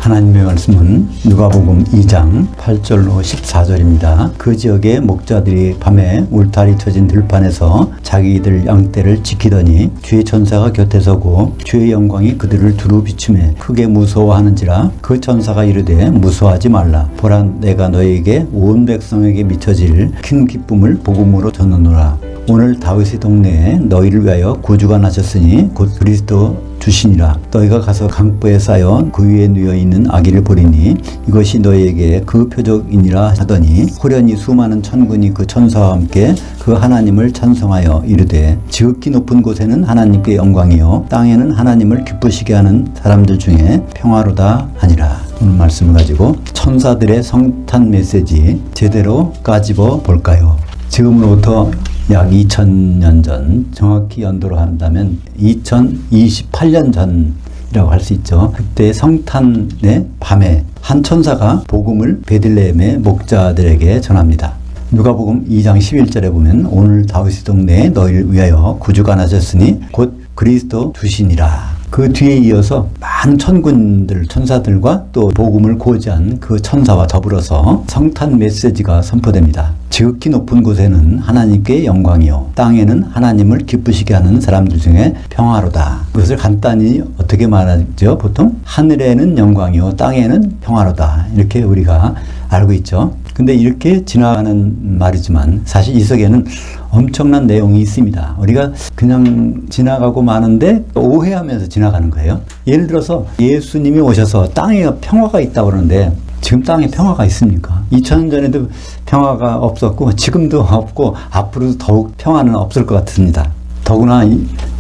하나님의 말씀은 누가복음 2장 8절로 14절입니다. 그 지역의 목자들이 밤에 울타리 쳐진 들판에서 자기들 양떼를 지키더니 주의 천사가 곁에 서고 주의 영광이 그들을 두루 비추매 크게 무서워하는지라. 그 천사가 이르되 무서워하지 말라. 보라, 내가 너에게 온 백성에게 미쳐질 큰 기쁨을 복음으로 전하노라. 오늘 다윗의 동네에 너희를 위하여 구주가 나셨으니 곧 그리스도 주시니라. 너희가 가서 강보에 쌓여 그 위에 누워 있는 아기를 보리니 이것이 너희에게 그 표적이니라 하더니 호련히 수많은 천군이 그 천사와 함께 그 하나님을 찬송하여 이르되 지극히 높은 곳에는 하나님께 영광이요 땅에는 하나님을 기쁘시게 하는 사람들 중에 평화로다 하니라. 오늘 말씀을 가지고 천사들의 성탄 메시지 제대로 까집어 볼까요? 지금으로부터 약 2000년 전, 정확히 연도로 한다면 2028년 전이라고 할 수 있죠. 그때 성탄의 밤에 한 천사가 복음을 베들레헴의 목자들에게 전합니다. 누가복음 2장 11절에 보면 오늘 다윗의 동네에 너희를 위하여 구주가 나셨으니 곧 그리스도 주시니라. 그 뒤에 이어서 많은 천군들, 천사들과 또 복음을 고지한 그 천사와 더불어서 성탄 메시지가 선포됩니다. 지극히 높은 곳에는 하나님께 영광이요 땅에는 하나님을 기쁘시게 하는 사람들 중에 평화로다. 그것을 간단히 어떻게 말하죠? 보통 하늘에는 영광이요 땅에는 평화로다. 이렇게 우리가 알고 있죠. 근데 이렇게 지나가는 말이지만 사실 이 속에는 엄청난 내용이 있습니다. 우리가 그냥 지나가고 마는데 오해하면서 지나가는 거예요. 예를 들어서 예수님이 오셔서 땅에 평화가 있다고 그러는데 지금 땅에 평화가 있습니까? 2000년 전에도 평화가 없었고 지금도 없고 앞으로도 더욱 평화는 없을 것 같습니다. 더구나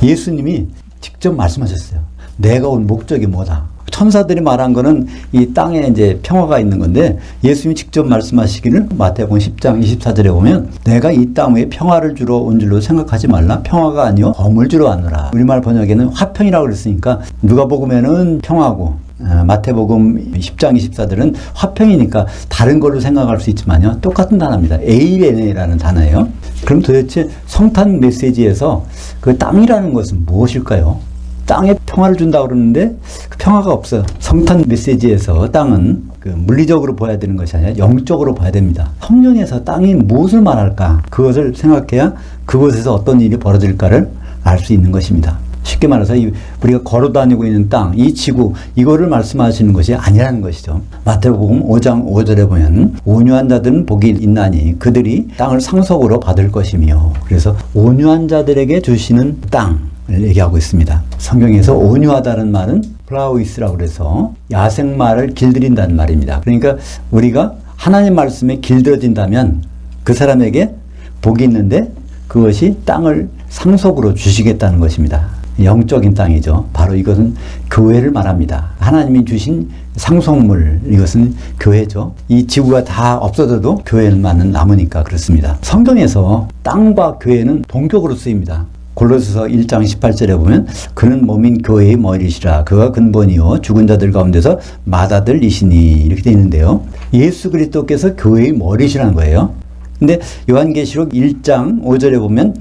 예수님이 직접 말씀하셨어요. 내가 온 목적이 뭐다. 천사들이 말한 거는 이 땅에 이제 평화가 있는 건데 예수님이 직접 말씀하시기를 마태복음 10장 24절에 보면 내가 이 땅에 평화를 주러 온 줄로 생각하지 말라. 평화가 아니요 검을 주러 왔노라. 우리말 번역에는 화평이라고 그랬으니까 누가복음에는 평화고 마태복음 10장 24절은 화평이니까 다른 걸로 생각할 수 있지만요. 똑같은 단어입니다. 에이레네라는 단어예요. 그럼 도대체 성탄 메시지에서 그 땅이라는 것은 무엇일까요? 땅에 평화를 준다고 그러는데 그 평화가 없어요. 성탄 메시지에서 땅은 그 물리적으로 봐야 되는 것이 아니라 영적으로 봐야 됩니다. 성령에서 땅이 무엇을 말할까? 그것을 생각해야 그곳에서 어떤 일이 벌어질까를 알 수 있는 것입니다. 쉽게 말해서 우리가 걸어다니고 있는 땅, 이 지구, 이거를 말씀하시는 것이 아니라는 것이죠. 마태복음 5장 5절에 보면 온유한 자들은 복이 있나니 그들이 땅을 상속으로 받을 것이며, 그래서 온유한 자들에게 주시는 땅을 얘기하고 있습니다. 성경에서 온유하다는 말은 플라우이스라고 그래서 야생마를 길들인다는 말입니다. 그러니까 우리가 하나님 말씀에 길들어진다면 그 사람에게 복이 있는데 그것이 땅을 상속으로 주시겠다는 것입니다. 영적인 땅이죠. 바로 이것은 교회를 말합니다. 하나님이 주신 상속물, 이것은 교회죠. 이 지구가 다 없어져도 교회만은 남으니까 그렇습니다. 성경에서 땅과 교회는 동격으로 쓰입니다. 골로새서 1장 18절에 보면 그는 몸인 교회의 머리시라. 그가 근본이요 죽은 자들 가운데서 맏아들이시니, 이렇게 되어 있는데요. 예수 그리스도께서 교회의 머리시라는 거예요. 근데 요한계시록 1장 5절에 보면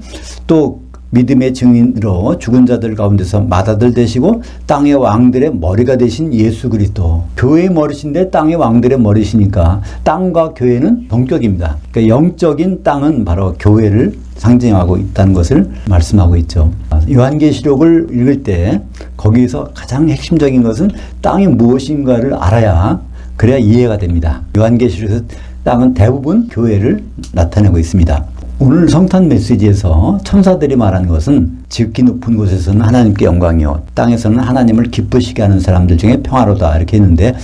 또 믿음의 증인으로 죽은 자들 가운데서 맏아들 되시고 땅의 왕들의 머리가 되신 예수 그리스도, 교회의 머리신데 땅의 왕들의 머리시니까 땅과 교회는 동격입니다. 그러니까 영적인 땅은 바로 교회를 상징하고 있다는 것을 말씀하고 있죠. 요한계시록을 읽을 때 거기서 가장 핵심적인 것은 땅이 무엇인가를 알아야, 그래야 이해가 됩니다. 요한계시록에서 땅은 대부분 교회를 나타내고 있습니다. 오늘 성탄 메시지에서 천사들이 말하는 것은 지극히 높은 곳에서는 하나님께 영광이요 땅에서는 하나님을 기쁘시게 하는 사람들 중에 평화로다, 이렇게 했는데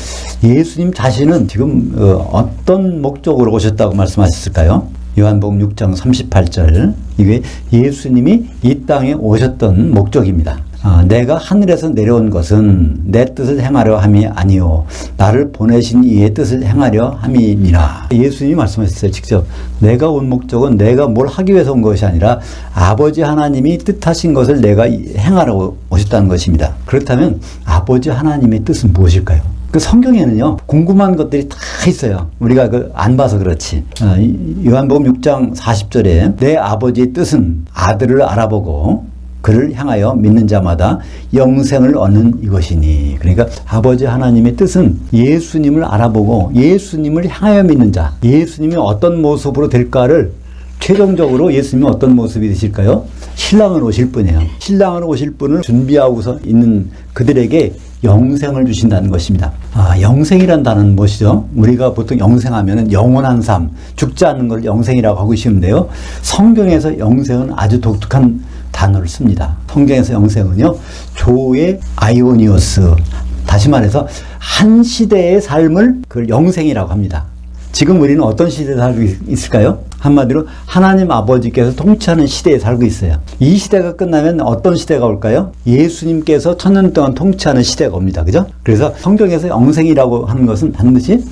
예수님 자신은 지금 어떤 목적으로 오셨다고 말씀하셨을까요? 요한복음 6장 38절, 이게 예수님이 이 땅에 오셨던 목적입니다. 내가 하늘에서 내려온 것은 내 뜻을 행하려 함이 아니요 나를 보내신 이의 뜻을 행하려 함이니라. 예수님이 말씀하셨어요. 직접 내가 온 목적은 내가 뭘 하기 위해서 온 것이 아니라 아버지 하나님이 뜻하신 것을 내가 행하러 오셨다는 것입니다. 그렇다면 아버지 하나님의 뜻은 무엇일까요? 그 성경에는요 궁금한 것들이 다 있어요. 우리가 안 봐서 그렇지. 요한복음 6장 40절에 내 아버지의 뜻은 아들을 알아보고 그를 향하여 믿는 자마다 영생을 얻는 이것이니. 그러니까 아버지 하나님의 뜻은 예수님을 알아보고 예수님을 향하여 믿는 자, 예수님이 어떤 모습으로 될까를 최종적으로 예수님이 어떤 모습이 되실까요? 신랑으로 오실 분이에요. 신랑으로 오실 분을 준비하고서 있는 그들에게 영생을 주신다는 것입니다. 영생이란 단어는 무엇이죠? 우리가 보통 영생하면 영원한 삶, 죽지 않는 걸 영생이라고 하고 싶은데요. 성경에서 영생은 아주 독특한 단어를 씁니다. 성경에서 영생은요, 조의 아이오니오스, 다시 말해서 한 시대의 삶을 그 영생이라고 합니다. 지금 우리는 어떤 시대에 살고 있을까요? 한마디로 하나님 아버지께서 통치하는 시대에 살고 있어요. 이 시대가 끝나면 어떤 시대가 올까요? 예수님께서 1000년 동안 통치하는 시대가 옵니다. 그죠? 그래서 성경에서 영생이라고 하는 것은 반드시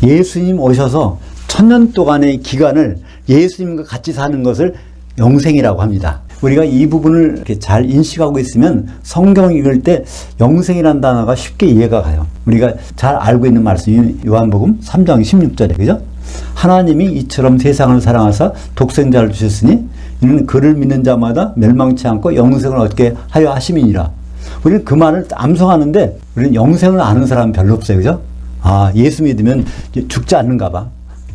예수님 오셔서 1000년 동안의 기간을 예수님과 같이 사는 것을 영생이라고 합니다. 우리가 이 부분을 이렇게 잘 인식하고 있으면 성경 읽을 때 영생이라는 단어가 쉽게 이해가 가요. 우리가 잘 알고 있는 말씀이 요한복음 3장 16절에, 그죠? 하나님이 이처럼 세상을 사랑하사 독생자를 주셨으니 이는 그를 믿는 자마다 멸망치 않고 영생을 얻게 하여 하심이니라. 우리는 그 말을 암송하는데 우리는 영생을 아는 사람은 별로 없어요. 그죠? 예수 믿으면 죽지 않는가 봐.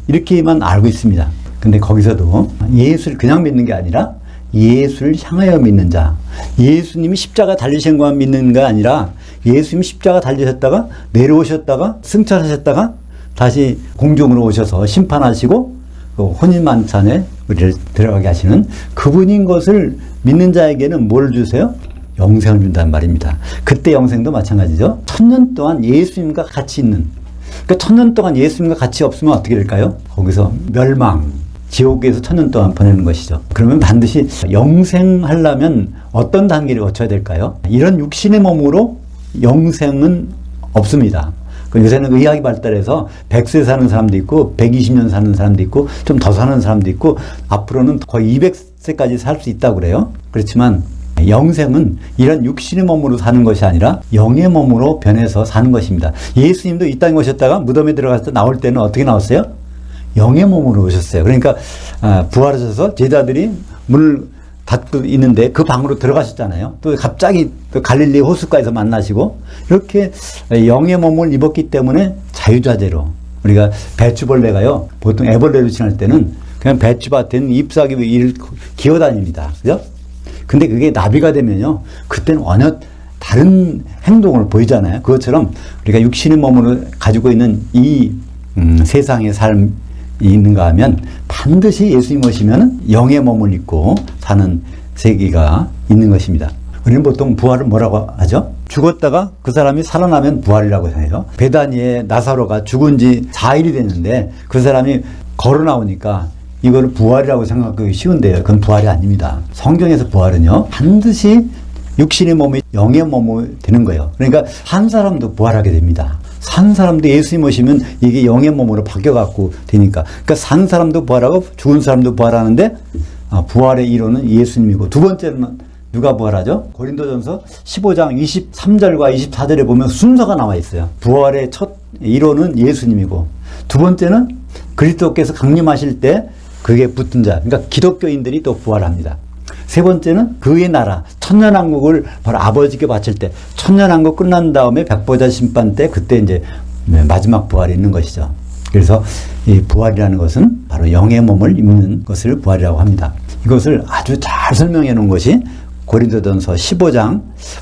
이렇게만 알고 있습니다. 근데 거기서도 예수를 그냥 믿는 게 아니라 예수를 향하여 믿는 자, 예수님이 십자가 달리신 것만 믿는 게 아니라 예수님이 십자가 달리셨다가 내려오셨다가 승천하셨다가 다시 공중으로 오셔서 심판하시고 혼인만찬에 우리를 들어가게 하시는 그분인 것을 믿는 자에게는 뭘 주세요? 영생을 준다는 말입니다. 그때 영생도 마찬가지죠. 1000년 동안 예수님과 같이 있는, 그러니까 1000년 동안 예수님과 같이 없으면 어떻게 될까요? 거기서 멸망, 지옥에서 1000년 동안 보내는 것이죠. 그러면 반드시 영생하려면 어떤 단계를 거쳐야 될까요? 이런 육신의 몸으로 영생은 없습니다. 요새는 의학이 발달해서 100세 사는 사람도 있고 120년 사는 사람도 있고 좀 더 사는 사람도 있고 앞으로는 거의 200세까지 살 수 있다고 그래요. 그렇지만 영생은 이런 육신의 몸으로 사는 것이 아니라 영의 몸으로 변해서 사는 것입니다. 예수님도 이 땅에 오셨다가 무덤에 들어가서 나올 때는 어떻게 나왔어요? 영의 몸으로 오셨어요. 그러니까 부활하셔서 제자들이 문을 닫고 있는데 그 방으로 들어가셨잖아요. 또 갑자기 또 갈릴리 호숫가에서 만나시고 이렇게 영의 몸을 입었기 때문에 자유자재로, 우리가 배추벌레가요 보통 애벌레로 지날 때는 그냥 배추밭에는 잎사귀 위를 기어다닙니다. 그죠? 근데 그게 나비가 되면요 그때는 완전 다른 행동을 보이잖아요. 그것처럼 우리가 육신의 몸으로 가지고 있는 이 세상의 삶이 있는가 하면 반드시 예수님 오시면 영의 몸을 입고 사는 세계가 있는 것입니다. 우리는 보통 부활을 뭐라고 하죠? 죽었다가 그 사람이 살아나면 부활이라고 해요. 베다니에 나사로가 죽은 지 4일이 됐는데 그 사람이 걸어 나오니까 이거를 부활이라고 생각하기 쉬운데요. 그건 부활이 아닙니다. 성경에서 부활은요 반드시 육신의 몸이 영의 몸이 되는 거예요. 그러니까 한 사람도 부활하게 됩니다. 산 사람도 예수님 오시면 이게 영의 몸으로 바뀌어갖고 되니까. 그러니까 산 사람도 부활하고 죽은 사람도 부활하는데 부활의 이론은 예수님이고, 두 번째는 누가 부활하죠? 고린도전서 15장 23절과 24절에 보면 순서가 나와 있어요. 부활의 첫 이론은 예수님이고, 두 번째는 그리스도께서 강림하실 때 그게 붙은 자, 그러니까 기독교인들이 또 부활합니다. 세 번째는 그의 나라, 천년왕국을 바로 아버지께 바칠 때, 천년왕국 끝난 다음에 백보자 심판 때 그때 이제 마지막 부활이 있는 것이죠. 그래서 이 부활이라는 것은 바로 영의 몸을 입는 것을 부활이라고 합니다. 이것을 아주 잘 설명해 놓은 것이 고린도전서 15장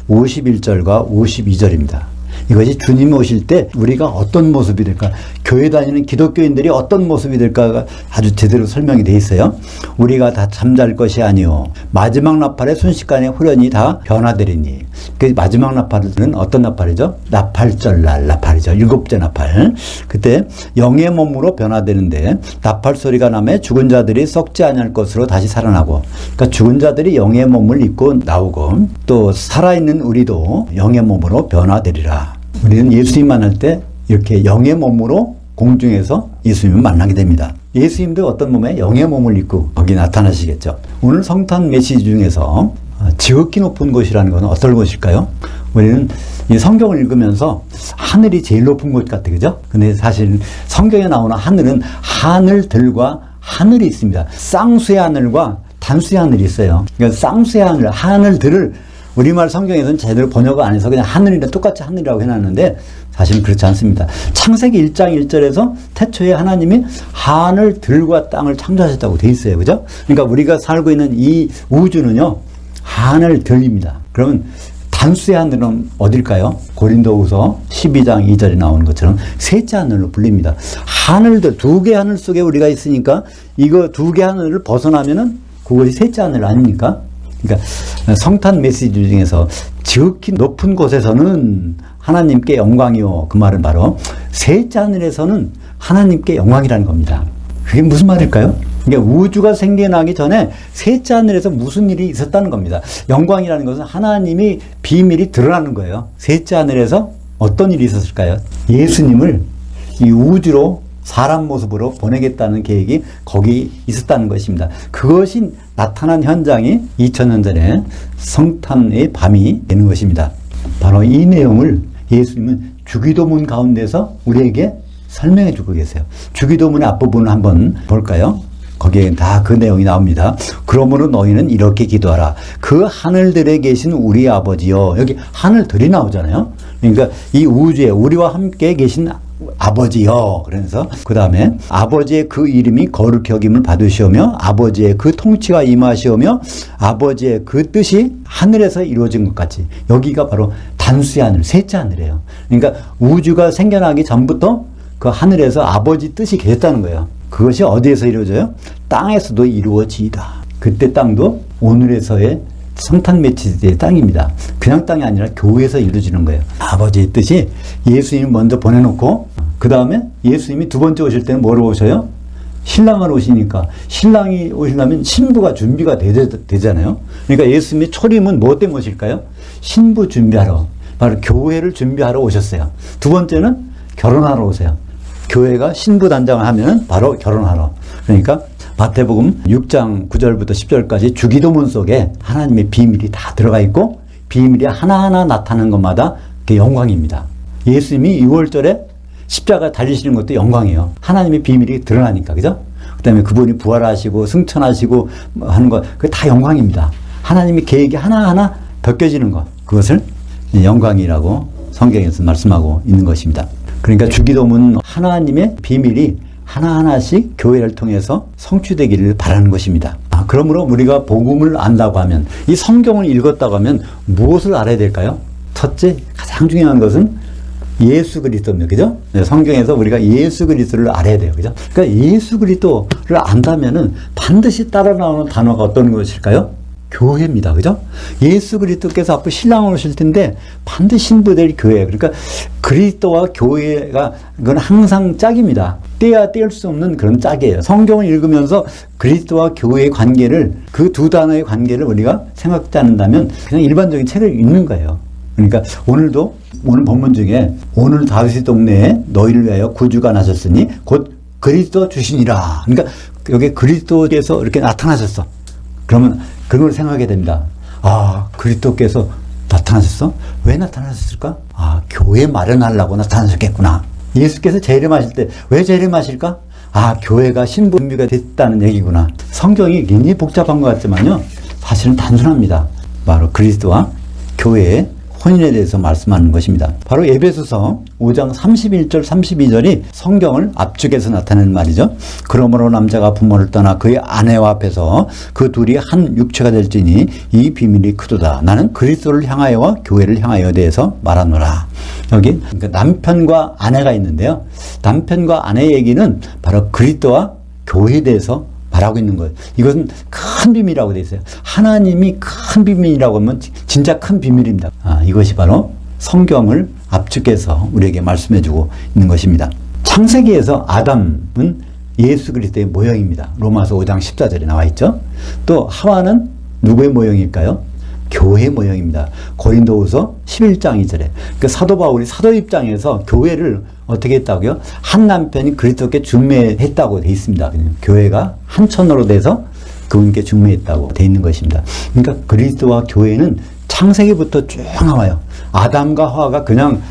51절과 52절입니다. 이것이 주님이 오실 때 우리가 어떤 모습이 될까, 교회 다니는 기독교인들이 어떤 모습이 될까가 아주 제대로 설명이 되어 있어요. 우리가 다 잠잘 것이 아니요 마지막 나팔에 순식간에 후련히 다 변화되리니. 그 마지막 나팔은 어떤 나팔이죠? 나팔절날 나팔이죠. 7째 나팔. 그때 영의 몸으로 변화되는데 나팔 소리가 나매 죽은 자들이 썩지 아니할 것으로 다시 살아나고, 그러니까 죽은 자들이 영의 몸을 입고 나오고 또 살아있는 우리도 영의 몸으로 변화되리라. 우리는 예수님 만날 때 이렇게 영의 몸으로 공중에서 예수님을 만나게 됩니다. 예수님도 어떤 몸에 영의 몸을 입고 거기 나타나시겠죠. 오늘 성탄 메시지 중에서 지극히 높은 곳이라는 것은 어떤 곳일까요? 우리는 이 성경을 읽으면서 하늘이 제일 높은 곳 같아, 그죠? 근데 사실 성경에 나오는 하늘은 하늘들과 하늘이 있습니다. 쌍수의 하늘과 단수의 하늘이 있어요. 그러니까 쌍수의 하늘, 하늘들을 우리말 성경에서는 제대로 번역을 안 해서 그냥 하늘이랑 똑같이 하늘이라고 해놨는데 사실은 그렇지 않습니다. 창세기 1장 1절에서 태초에 하나님이 하늘들과 땅을 창조하셨다고 돼 있어요. 그죠? 그러니까 우리가 살고 있는 이 우주는요, 하늘들입니다. 그러면 단수의 하늘은 어딜까요? 고린도후서 12장 2절에 나오는 것처럼 셋째 하늘로 불립니다. 하늘들, 두 개 하늘 속에 우리가 있으니까 이거 두 개 하늘을 벗어나면은 그것이 셋째 하늘 아닙니까? 그러니까 성탄 메시지 중에서 지극히 높은 곳에서는 하나님께 영광이요. 그 말은 바로 셋째 하늘에서는 하나님께 영광이라는 겁니다. 그게 무슨 말일까요? 그러니까 우주가 생겨나기 전에 셋째 하늘에서 무슨 일이 있었다는 겁니다. 영광이라는 것은 하나님이 비밀이 드러나는 거예요. 셋째 하늘에서 어떤 일이 있었을까요? 예수님을 이 우주로 사람 모습으로 보내겠다는 계획이 거기 있었다는 것입니다. 그것이 나타난 현장이 2000년 전에 성탄의 밤이 되는 것입니다. 바로 이 내용을 예수님은 주기도문 가운데서 우리에게 설명해 주고 계세요. 주기도문의 앞부분을 한번 볼까요? 거기에 다 그 내용이 나옵니다. 그러므로 너희는 이렇게 기도하라. 그 하늘들에 계신 우리 아버지여. 여기 하늘들이 나오잖아요. 그러니까 이 우주에 우리와 함께 계신 아버지여. 그래서 그 다음에 아버지의 그 이름이 거룩히 여김을 받으시오며 아버지의 그 통치가 임하시오며 아버지의 그 뜻이 하늘에서 이루어진 것 같이. 여기가 바로 단수의 하늘, 셋째 하늘이에요. 그러니까 우주가 생겨나기 전부터 그 하늘에서 아버지 뜻이 계셨다는 거예요. 그것이 어디에서 이루어져요? 땅에서도 이루어지이다. 그때 땅도 오늘에서의 성탄 메시지의 땅입니다. 그냥 땅이 아니라 교회에서 이루어지는 거예요. 아버지의 뜻이 예수님을 먼저 보내놓고 그 다음에 예수님이 두 번째 오실 때는 뭐로 오셔요? 신랑을 오시니까 신랑이 오시려면 신부가 준비가 되잖아요. 그러니까 예수님의 초림은 뭐 때문에 오실까요? 신부 준비하러, 바로 교회를 준비하러 오셨어요. 두 번째는 결혼하러 오세요. 교회가 신부 단장을 하면 바로 결혼하러. 그러니까 마태복음 6장 9절부터 10절까지 주기도문 속에 하나님의 비밀이 다 들어가 있고 비밀이 하나하나 나타나는 것마다 그게 영광입니다. 예수님이 6월절에 십자가 달리시는 것도 영광이에요. 하나님의 비밀이 드러나니까. 그죠? 그 다음에 그분이 부활하시고 승천하시고 하는 것, 그게 다 영광입니다. 하나님의 계획이 하나하나 벗겨지는 것, 그것을 영광이라고 성경에서 말씀하고 있는 것입니다. 그러니까 주기도문 하나님의 비밀이 하나하나씩 교회를 통해서 성취되기를 바라는 것입니다. 그러므로 우리가 복음을 안다고 하면, 이 성경을 읽었다고 하면 무엇을 알아야 될까요? 첫째, 가장 중요한 것은 예수 그리스도입니다. 그죠? 성경에서 우리가 예수 그리스도를 알아야 돼요. 그죠? 그러니까 예수 그리스도를 안다면은 반드시 따라 나오는 단어가 어떤 것일까요? 교회입니다. 그죠? 예수 그리스도께서 앞으로 신랑을 오실 텐데 반드시 신부될 교회예요. 그러니까 그리스도와 교회가 그건 항상 짝입니다. 떼야 뗄 수 없는 그런 짝이에요. 성경을 읽으면서 그리스도와 교회의 관계를, 그 두 단어의 관계를 우리가 생각지 않는다면 그냥 일반적인 책을 읽는 거예요. 그러니까 오늘도 오늘 본문 중에 오늘 다윗의 동네에 너희를 위하여 구주가 나셨으니 곧 그리스도 주시니라. 그러니까 여기 그리스도께서 이렇게 나타나셨어. 그러면 그걸 생각하게 됩니다. 아, 그리스도께서 나타나셨어? 왜 나타나셨을까? 아, 교회 마련하려고 나타나셨겠구나. 예수께서 재림하실 때 왜 재림하실까? 아, 교회가 신부 준비가 됐다는 얘기구나. 성경이 굉장히 복잡한 것 같지만요, 사실은 단순합니다. 바로 그리스도와 교회의 혼인에 대해서 말씀하는 것입니다. 바로 에베소서 5장 31절 32절이 성경을 압축해서 나타내는 말이죠. 그러므로 남자가 부모를 떠나 그의 아내와 합해서 그 둘이 한 육체가 될지니 이 비밀이 크도다. 나는 그리스도를 향하여와 교회를 향하여에 대해서 말하노라. 여기 남편과 아내가 있는데요. 남편과 아내 얘기는 바로 그리스도와 교회에 대해서 말하고 있는 거예요. 이것은 큰 비밀이라고 되어 있어요. 하나님이 큰 비밀이라고 하면 진짜 큰 비밀입니다. 이것이 바로 성경을 압축해서 우리에게 말씀해주고 있는 것입니다. 창세기에서 아담은 예수 그리스도의 모형입니다. 로마서 5장 14절에 나와 있죠. 또 하와는 누구의 모형일까요? 교회의 모형입니다. 고린도후서 11장 2절에. 그러니까 사도 바울이 사도 입장에서 교회를 어떻게 했다고요? 한 남편이 그리스도께 중매했다고 되어 있습니다. 교회가 한 천으로 돼서 그분께 중매했다고 되어 있는 것입니다. 그러니까 그리스도와 교회는 창세기부터 쭉 나와요. 아담과 하와가 그냥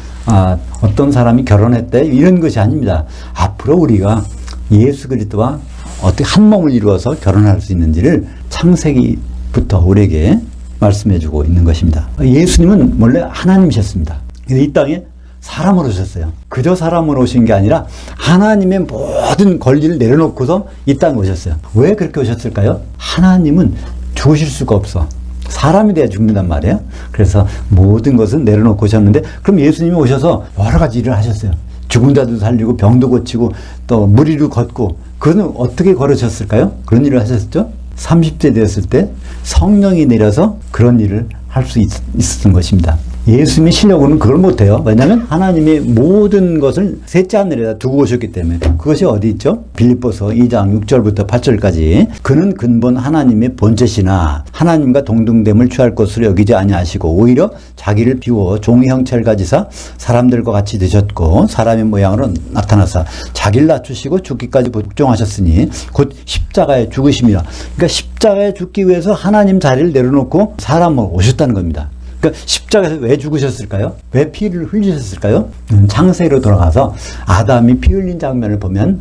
어떤 사람이 결혼했대 이런 것이 아닙니다. 앞으로 우리가 예수 그리스도와 어떻게 한 몸을 이루어서 결혼할 수 있는지를 창세기부터 우리에게 말씀해주고 있는 것입니다. 예수님은 원래 하나님이셨습니다. 근데 이 땅에 사람으로 오셨어요. 그저 사람으로 오신 게 아니라 하나님의 모든 권리를 내려놓고서 이 땅에 오셨어요. 왜 그렇게 오셨을까요? 하나님은 죽으실 수가 없어. 사람이 돼야 죽는단 말이에요. 그래서 모든 것은 내려놓고 오셨는데, 그럼 예수님이 오셔서 여러 가지 일을 하셨어요. 죽은 자도 살리고 병도 고치고 또 무리로 걷고. 그거는 어떻게 걸으셨을까요? 그런 일을 하셨죠? 30세 되었을 때 성령이 내려서 그런 일을 할 수 있었던 것입니다. 예수님의 실력으로는 그걸 못해요. 왜냐하면 하나님의 모든 것을 셋째 하늘에다 두고 오셨기 때문에. 그것이 어디 있죠? 빌립보서 2장 6절부터 8절까지. 그는 근본 하나님의 본체시나 하나님과 동등됨을 취할 것으로 여기지 아니하시고 오히려 자기를 비워 종의 형체를 가지사 사람들과 같이 되셨고 사람의 모양으로 나타나사 자기를 낮추시고 죽기까지 복종하셨으니 곧 십자가에 죽으심이라. 그러니까 십자가에 죽기 위해서 하나님 자리를 내려놓고 사람으로 오셨다는 겁니다. 그러니까 십자가에서 왜 죽으셨을까요? 왜 피를 흘리셨을까요? 창세기로 돌아가서 아담이 피 흘린 장면을 보면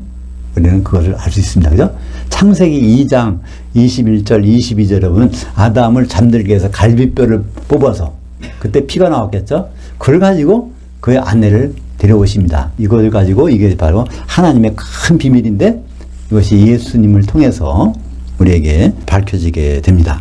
우리는 그것을 알 수 있습니다. 그죠? 창세기 2장 21절 22절에 보면 아담을 잠들게 해서 갈비뼈를 뽑아서 그때 피가 나왔겠죠? 그걸 가지고 그의 아내를 데려오십니다. 이걸 가지고 이게 바로 하나님의 큰 비밀인데 이것이 예수님을 통해서 우리에게 밝혀지게 됩니다.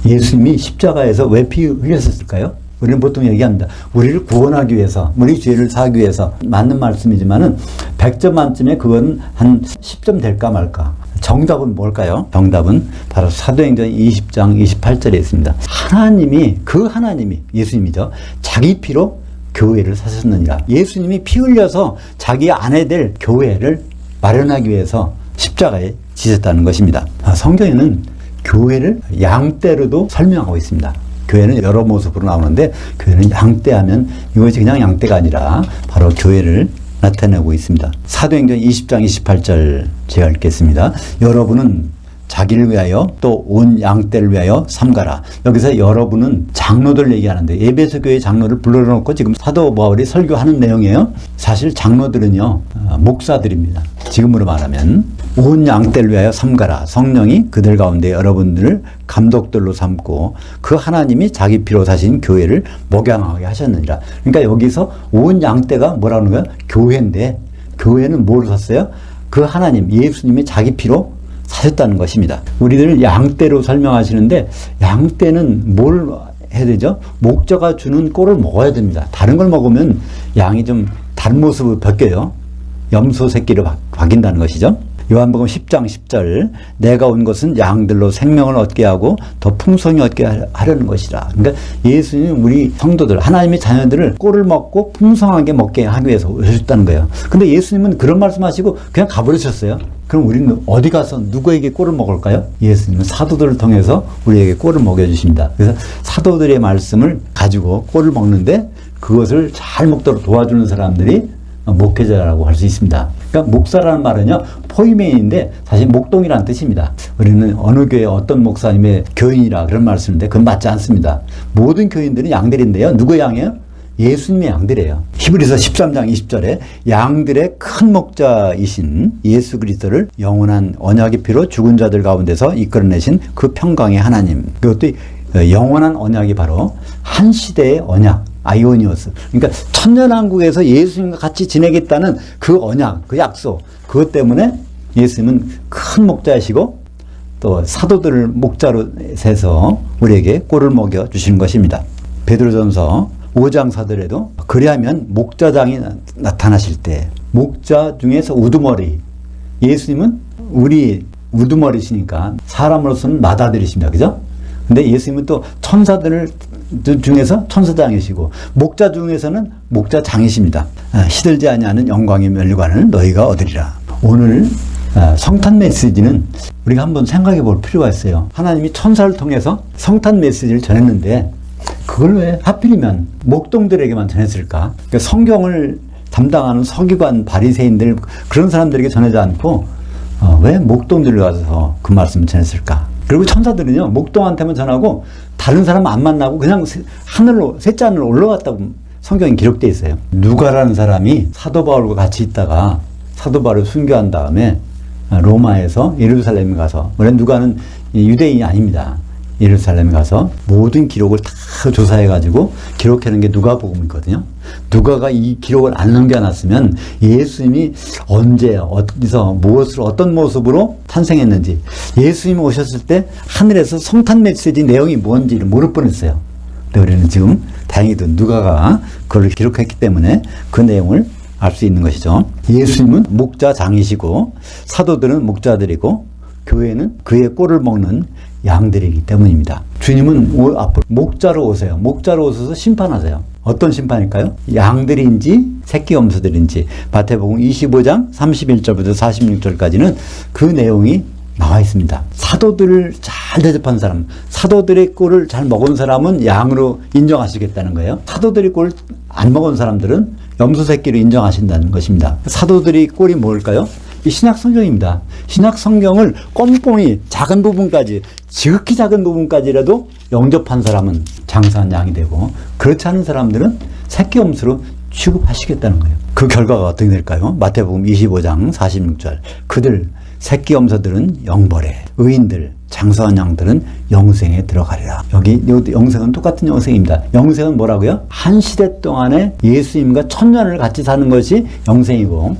예수님이 십자가에서 왜 피 흘렸을까요? 우리는 보통 얘기합니다. 우리를 구원하기 위해서, 우리 죄를 사하기 위해서. 맞는 말씀이지만은 100점 만점에 그건 한 10점 될까 말까. 정답은 뭘까요? 정답은 바로 사도행전 20장 28절에 있습니다. 그 하나님이, 예수님이죠. 자기 피로 교회를 사셨느니라. 예수님이 피 흘려서 자기 아내 될 교회를 마련하기 위해서 십자가에 지셨다는 것입니다. 성경에는 교회를 양떼로도 설명하고 있습니다. 교회는 여러 모습으로 나오는데 교회는 양떼하면 이것이 그냥 양떼가 아니라 바로 교회를 나타내고 있습니다. 사도행전 20장 28절 제가 읽겠습니다. 여러분은 자기를 위하여 또 온 양떼를 위하여 삼가라. 여기서 여러분은 장로들 얘기하는데 에베소 교회 장로를 불러놓고 지금 사도 바울이 설교하는 내용이에요. 사실 장로들은요 목사들입니다. 지금으로 말하면 온 양떼를 위하여 삼가라. 성령이 그들 가운데 여러분들을 감독들로 삼고 그 하나님이 자기 피로 사신 교회를 목양하게 하셨느니라. 그러니까 여기서 온 양떼가 뭐라는 거야? 교회인데 교회는 뭘 샀어요? 그 하나님 예수님이 자기 피로 사셨다는 것입니다. 우리들 양떼로 설명하시는데 양떼는 뭘 해야 되죠? 목자가 주는 꼴을 먹어야 됩니다. 다른 걸 먹으면 양이 좀 다른 모습을 벗겨요. 염소 새끼로 바뀐다는 것이죠. 요한복음 10장 10절 내가 온 것은 양들로 생명을 얻게 하고 더 풍성히 얻게 하려는 것이라. 그러니까 예수님은 우리 성도들 하나님의 자녀들을 꼴을 먹고 풍성하게 먹게 하기 위해서 오셨다는 거예요. 근데 예수님은 그런 말씀하시고 그냥 가버리셨어요. 그럼 우리는 어디 가서 누구에게 꼴을 먹을까요? 예수님은 사도들을 통해서 우리에게 꼴을 먹여주십니다. 그래서 사도들의 말씀을 가지고 꼴을 먹는데 그것을 잘 먹도록 도와주는 사람들이 목회자라고 할 수 있습니다. 그러니까 목사라는 말은요 포이메인인데 사실 목동이라는 뜻입니다. 우리는 어느 교회 어떤 목사님의 교인이라 그런 말씀인데 그건 맞지 않습니다. 모든 교인들은 양들인데요. 누구의 양이에요? 예수님의 양들이에요. 히브리서 13장 20절에 양들의 큰 목자이신 예수 그리스도를 영원한 언약의 피로 죽은 자들 가운데서 이끌어내신 그 평강의 하나님. 그것도 영원한 언약이 바로 한 시대의 언약. 아이오니오스. 그러니까 천년왕국에서 예수님과 같이 지내겠다는 그 언약, 그 약속. 그것 때문에 예수님은 큰 목자이시고 또 사도들을 목자로 세서 우리에게 꼴을 먹여 주시는 것입니다. 베드로전서 5장 사절에도 그리하면 목자장이 나타나실 때 목자 중에서 우두머리. 예수님은 우리 우두머리시니까 사람으로서는 맏아들이십니다. 그죠? 근데 예수님은 또 천사들 중에서 천사장이시고 목자 중에서는 목자장이십니다. 시들지 아니하는 영광의 면류관을 너희가 얻으리라. 오늘 성탄 메시지는 우리가 한번 생각해 볼 필요가 있어요. 하나님이 천사를 통해서 성탄 메시지를 전했는데 그걸 왜 하필이면 목동들에게만 전했을까? 그러니까 성경을 담당하는 서기관, 바리새인들 그런 사람들에게 전하지 않고 왜 목동들을 가서 그 말씀을 전했을까? 그리고 천사들은요 목동한테만 전하고 다른 사람 안 만나고 그냥 하늘로 셋째 하늘로 올라갔다고 성경에 기록되어 있어요. 누가라는 사람이 사도 바울과 같이 있다가 사도 바울을 순교한 다음에 로마에서 예루살렘에 가서, 물론 누가는 유대인이 아닙니다. 예루살렘에 가서 모든 기록을 다 조사해가지고 기록하는 게 누가복음이거든요. 누가가 이 기록을 안 남겨놨으면 예수님이 언제, 어디서, 무엇으로, 어떤 모습으로 탄생했는지, 예수님이 오셨을 때 하늘에서 성탄 메시지 내용이 뭔지를 모를 뻔했어요. 근데 우리는 지금 다행히도 누가가 그걸 기록했기 때문에 그 내용을 알 수 있는 것이죠. 예수님은 목자장이시고 사도들은 목자들이고 교회는 그의 꼴을 먹는 양들이기 때문입니다. 주님은 앞으로 목자로 오세요. 목자로 오셔서 심판하세요. 어떤 심판일까요? 양들인지 새끼 염소들인지. 마태복음 25장 31절부터 46절까지는 그 내용이 나와 있습니다. 사도들을 잘 대접한 사람, 사도들의 꼴을 잘 먹은 사람은 양으로 인정하시겠다는 거예요. 사도들의 꼴을 안 먹은 사람들은 염소 새끼로 인정하신다는 것입니다. 사도들의 꼴이 뭘까요? 이 신약 성경입니다. 신약 성경을 꼼꼼히 작은 부분까지, 지극히 작은 부분까지라도 영접한 사람은 장사한 양이 되고, 그렇지 않은 사람들은 새끼 염소로 취급하시겠다는 거예요. 그 결과가 어떻게 될까요? 마태복음 25장 46절. 그들 새끼 염소들은 영벌에, 의인들 장사한 양들은 영생에 들어가리라. 여기 영생은 똑같은 영생입니다. 영생은 뭐라고요? 한 시대 동안에 예수님과 천년을 같이 사는 것이 영생이고,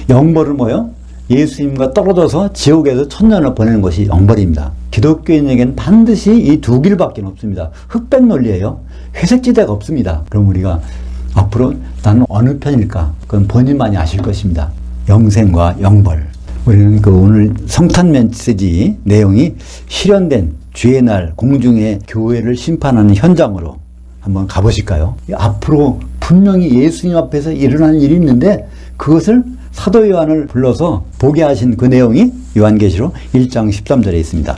영벌은 뭐요? 예수님과 떨어져서 지옥에서 천년을 보내는 것이 영벌입니다. 기독교인에게는 반드시 이 두 길밖에 없습니다. 흑백 논리예요. 회색지대가 없습니다. 그럼 우리가 앞으로 나는 어느 편일까? 그건 본인만이 아실 것입니다. 영생과 영벌. 우리는 그 오늘 성탄 메시지 내용이 실현된 주의 날 공중의 교회를 심판하는 현장으로 한번 가보실까요? 앞으로 분명히 예수님 앞에서 일어날 일이 있는데 그것을 사도 요한을 불러서 보게 하신 그 내용이 요한계시록 1장 13절에 있습니다.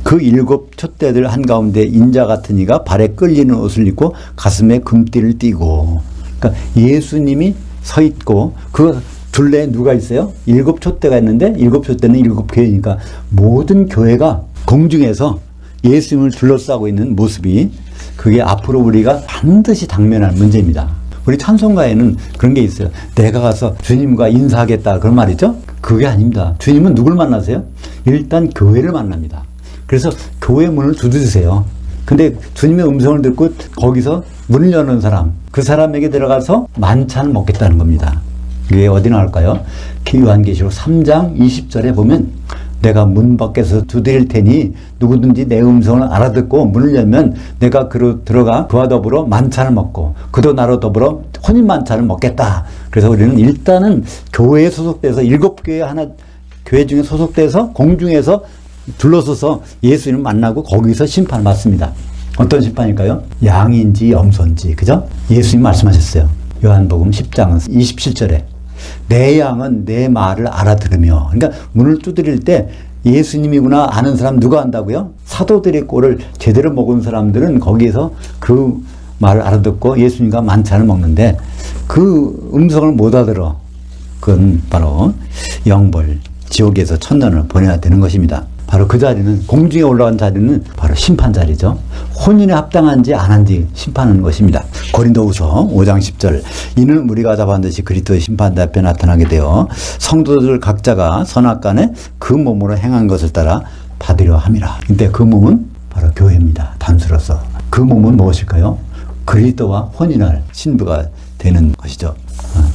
그 7 촛대들 한가운데 인자 같은 이가 발에 끌리는 옷을 입고 가슴에 금띠를 띠고, 그러니까 예수님이 서 있고 그 둘레에 누가 있어요? 7 촛대가 있는데 7 촛대는 7 교회니까 모든 교회가 공중에서 예수님을 둘러싸고 있는 모습이, 그게 앞으로 우리가 반드시 당면할 문제입니다. 우리 찬송가에는 그런 게 있어요. 내가 가서 주님과 인사하겠다, 그런 말이죠. 그게 아닙니다. 주님은 누굴 만나세요? 일단 교회를 만납니다. 그래서 교회 문을 두드리세요. 근데 주님의 음성을 듣고 거기서 문을 여는 사람, 그 사람에게 들어가서 만찬을 먹겠다는 겁니다. 이게 어디 나올까요? 요한계시록 3장 20절에 보면 내가 문 밖에서 두드릴 테니 누구든지 내 음성을 알아듣고 문을 열면 내가 그로 들어가 그와 더불어 만찬을 먹고 그도 나로 더불어 혼인 만찬을 먹겠다. 그래서 우리는 일단은 교회에 소속돼서 7교회 하나 교회 중에 소속돼서 공중에서 둘러서서 예수님을 만나고 거기서 심판을 받습니다. 어떤 심판일까요? 양인지 염소인지, 그죠? 예수님 말씀하셨어요. 요한복음 10장 27절에 내 양은 내 말을 알아들으며, 그러니까 문을 두드릴 때 예수님이구나 아는 사람 누가 한다고요? 사도들의 꼴을 제대로 먹은 사람들은 거기에서 그 말을 알아듣고 예수님과 만찬을 먹는데 그 음성을 못 알아들어. 그건 바로 영벌, 지옥에서 천년을 보내야 되는 것입니다. 바로 그 자리는, 공중에 올라간 자리는 바로 심판 자리죠. 혼인에 합당한지 안 한지 심판하는 것입니다. 고린도후서 5장 10절. 이는 우리가 다 반드시 그리스도의 심판 앞에 나타나게 되어 성도들 각자가 선악간에 그 몸으로 행한 것을 따라 받으려 함이라. 근데 그 몸은 바로 교회입니다. 단수로서. 그 몸은 무엇일까요? 그리스도와 혼인할 신부가 되는 것이죠.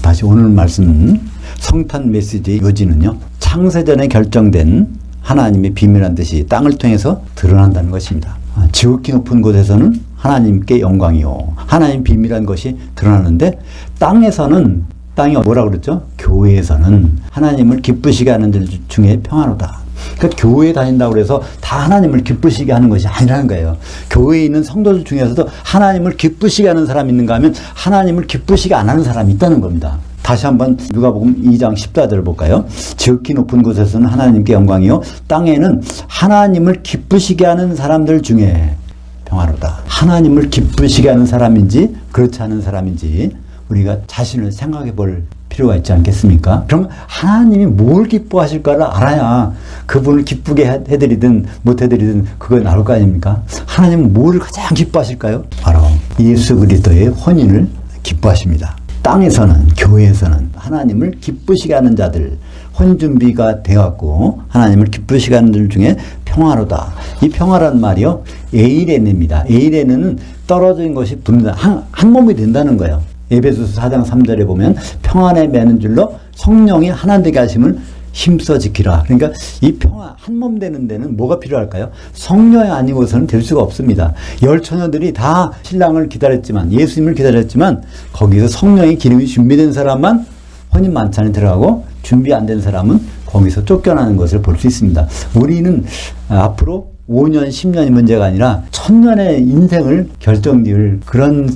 다시 오늘 말씀, 성탄 메시지의 요지는요, 창세전에 결정된 하나님의 비밀한 뜻이 땅을 통해서 드러난다는 것입니다. 지극히 높은 곳에서는 하나님께 영광이요, 하나님 비밀한 것이 드러나는데 땅에서는, 땅이 뭐라고 그랬죠? 교회에서는 하나님을 기쁘시게 하는 들 중에 평안하다. 그러니까 교회에 다닌다고 해서 다 하나님을 기쁘시게 하는 것이 아니라는 거예요. 교회에 있는 성도들 중에서도 하나님을 기쁘시게 하는 사람이 있는가 하면 하나님을 기쁘시게 안 하는 사람이 있다는 겁니다. 다시 한번 누가복음 2장 14절을 볼까요? 지극히 높은 곳에서는 하나님께 영광이요, 땅에는 하나님을 기쁘시게 하는 사람들 중에 평화로다. 하나님을 기쁘시게 하는 사람인지 그렇지 않은 사람인지 우리가 자신을 생각해 볼 필요가 있지 않겠습니까? 그럼 하나님이 뭘 기뻐하실까를 알아야 그분을 기쁘게 해드리든 못해드리든 그거 나올 거 아닙니까? 하나님은 뭐를 가장 기뻐하실까요? 바로 예수 그리스도의 혼인을 기뻐하십니다. 땅에서는, 교회에서는 하나님을 기쁘시게 하는 자들, 혼인 준비가 되었고 하나님을 기쁘시게 하는 들 중에 평화로다. 이 평화란 말이요, 에이레네입니다. 에이레는 떨어진 것이 붙는다. 한 몸이 된다는 거예요. 에베소서 4장 3절에 보면 평안에 매는 줄로 성령이 하나 되게 하심을 힘써 지키라. 그러니까 이 평화, 한 몸 되는 데는 뭐가 필요할까요? 성령이 아니고서는 될 수가 없습니다. 열 처녀들이 다 신랑을 기다렸지만, 예수님을 기다렸지만, 거기서 성령의 기름이 준비된 사람만 혼인 만찬에 들어가고 준비 안 된 사람은 거기서 쫓겨나는 것을 볼 수 있습니다. 우리는 앞으로 5년, 10년이 문제가 아니라 1000년의 인생을 결정지을 그런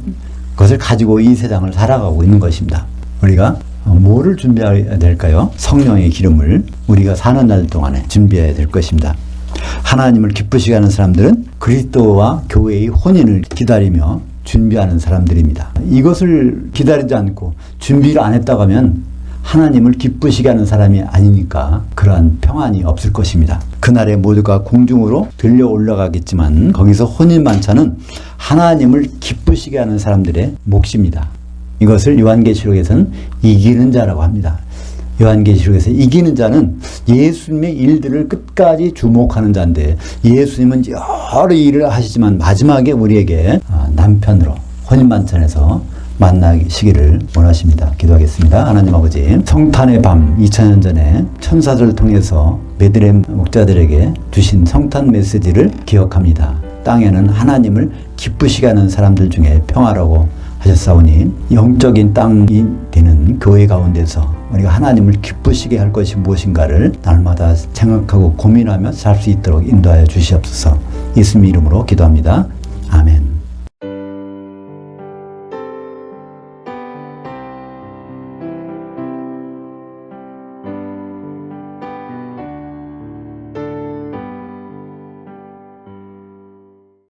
것을 가지고 이 세상을 살아가고 있는 것입니다. 우리가 뭐를 준비해야 될까요? 성령의 기름을 우리가 사는 날 동안에 준비해야 될 것입니다. 하나님을 기쁘시게 하는 사람들은 그리스도와 교회의 혼인을 기다리며 준비하는 사람들입니다. 이것을 기다리지 않고 준비를 안 했다고 하면 하나님을 기쁘시게 하는 사람이 아니니까 그러한 평안이 없을 것입니다. 그날에 모두가 공중으로 들려 올라가겠지만 거기서 혼인 만찬은 하나님을 기쁘시게 하는 사람들의 몫입니다. 이것을 요한계시록에서는 이기는 자라고 합니다. 요한계시록에서 이기는 자는 예수님의 일들을 끝까지 주목하는 자인데, 예수님은 여러 일을 하시지만 마지막에 우리에게 남편으로 혼인만찬에서 만나시기를 원하십니다. 기도하겠습니다. 하나님 아버지, 성탄의 밤 2000년 전에 천사들을 통해서 베들레헴 목자들에게 주신 성탄 메시지를 기억합니다. 땅에는 하나님을 기쁘시게 하는 사람들 중에 평화라고 하셨사오니, 영적인 땅이 되는 교회 가운데서 우리가 하나님을 기쁘시게 할 것이 무엇인가를 날마다 생각하고 고민하며 살 수 있도록 인도하여 주시옵소서. 예수님 이름으로 기도합니다.